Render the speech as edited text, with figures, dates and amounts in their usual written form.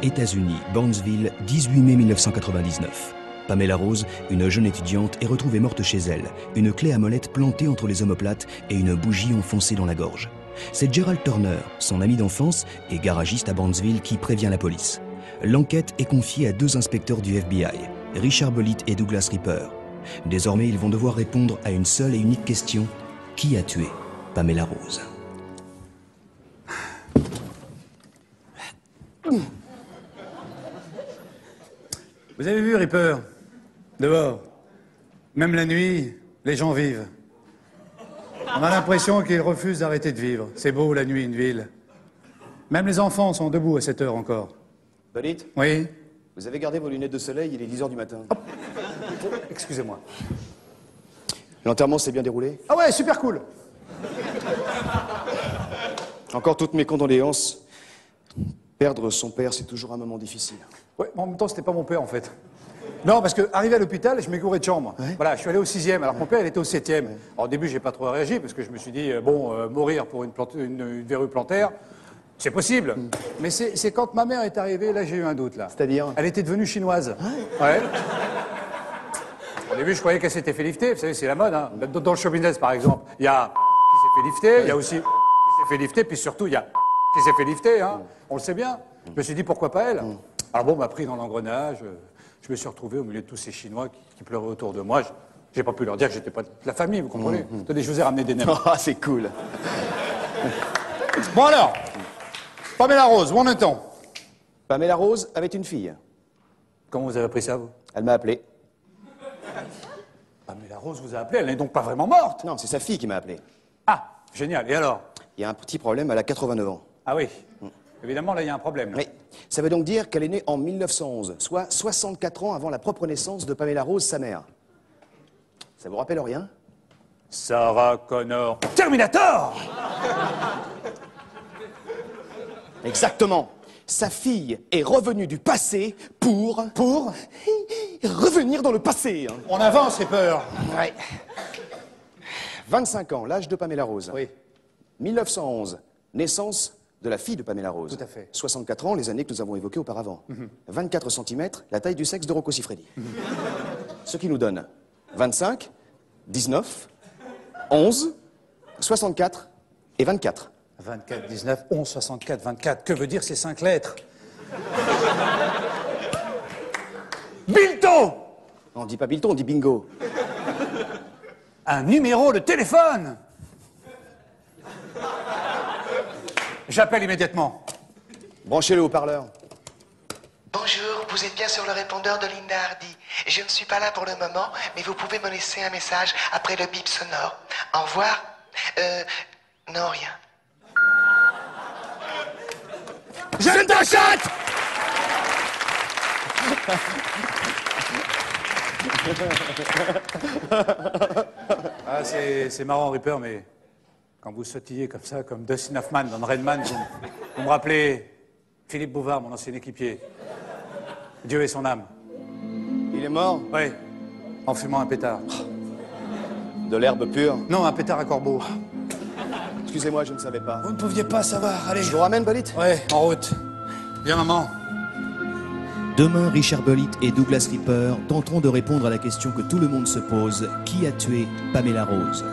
États-Unis, Burnsville, 18 mai 1999. Pamela Rose, une jeune étudiante, est retrouvée morte chez elle, une clé à molette plantée entre les omoplates et une bougie enfoncée dans la gorge. C'est Gerald Turner, son ami d'enfance et garagiste à Burnsville, qui prévient la police. L'enquête est confiée à deux inspecteurs du FBI, Richard Bolite et Douglas Ripper. Désormais, ils vont devoir répondre à une seule et unique question. Qui a tué Pamela Rose? Vous avez vu, Ripper? Dehors, même la nuit, les gens vivent. On a l'impression qu'ils refusent d'arrêter de vivre. C'est beau, la nuit, une ville. Même les enfants sont debout à cette heure encore. Bolite? Oui? Vous avez gardé vos lunettes de soleil, il est 10 h du matin. Hop. Excusez-moi. L'enterrement s'est bien déroulé? Ah ouais, super cool. Encore toutes mes condoléances. Perdre son père, c'est toujours un moment difficile. Ouais, mais en même temps, c'était pas mon père, en fait. Non, parce que arrivé à l'hôpital, je m'ai gouré de chambre. Ouais. Voilà, je suis allé au 6e, alors que mon père, il était au 7e. Ouais. Alors, au début, j'ai pas trop réagi, parce que je me suis dit, mourir pour une verrue plantaire, c'est possible. Mais c'est quand ma mère est arrivée, là, j'ai eu un doute, là. C'est-à-dire? Elle était devenue chinoise. Ouais. Au début, je croyais qu'elle s'était fait lifter. Vous savez, c'est la mode, hein. Dans le show business, par exemple, il y a qui s'est fait lifter, il y a aussi qui s'est fait lifter, puis surtout, il y a qui s'est fait lifter, hein. On le sait bien. Je me suis dit, pourquoi pas elle? Alors bon, on m'a pris dans l'engrenage. Je me suis retrouvé au milieu de tous ces Chinois qui pleuraient autour de moi. J'ai pas pu leur dire que j'étais pas de la famille, vous comprenez? Attendez, je vous ai ramené des nems. Ah, c'est cool. Bon alors, Pamela Rose, où en est-on? Pamela Rose avait une fille. Comment vous avez appris ça, vous? Elle m'a appelé. Pamela Rose vous a appelé, elle n'est donc pas vraiment morte? Non, c'est sa fille qui m'a appelé. Ah, génial, et alors? Il y a un petit problème, elle a 89 ans. Ah oui, évidemment, là, il y a un problème. Oui. Ça veut donc dire qu'elle est née en 1911, soit 64 ans avant la propre naissance de Pamela Rose, sa mère. Ça vous rappelle rien? Sarah Connor. Terminator! Exactement. Sa fille est revenue du passé pour... Pour? Revenir dans le passé. Hein. On avance, Ripper. Ouais. 25 ans, l'âge de Pamela Rose. Oui. 1911, naissance de la fille de Pamela Rose. Tout à fait. 64 ans, les années que nous avons évoquées auparavant. 24 cm, la taille du sexe de Rocco Siffredi. Ce qui nous donne 25, 19, 11, 64 et 24. 24, 19, 11, 64, 24. Que veut dire ces 5 lettres? Bilton! On dit pas Bilton, on dit bingo. Un numéro de téléphone! J'appelle immédiatement. Branchez le haut-parleur. Bonjour, vous êtes bien sur le répondeur de Linda Hardy. Je ne suis pas là pour le moment, mais vous pouvez me laisser un message après le bip sonore. Au revoir. Non, rien. Je t'achète! Ah, c'est marrant, Ripper, mais quand vous sautillez comme ça, comme Dustin Hoffman dans Redman, vous me rappelez Philippe Bouvard, mon ancien équipier. Dieu ait son âme. Il est mort? Oui, en fumant un pétard. De l'herbe pure? Non, un pétard à corbeau. Excusez-moi, je ne savais pas. Vous ne pouviez pas savoir, allez. Je vous ramène, Bolite? Ouais, en route. Viens, maman. Demain, Richard Bolite et Douglas Ripper tenteront de répondre à la question que tout le monde se pose. Qui a tué Pamela Rose?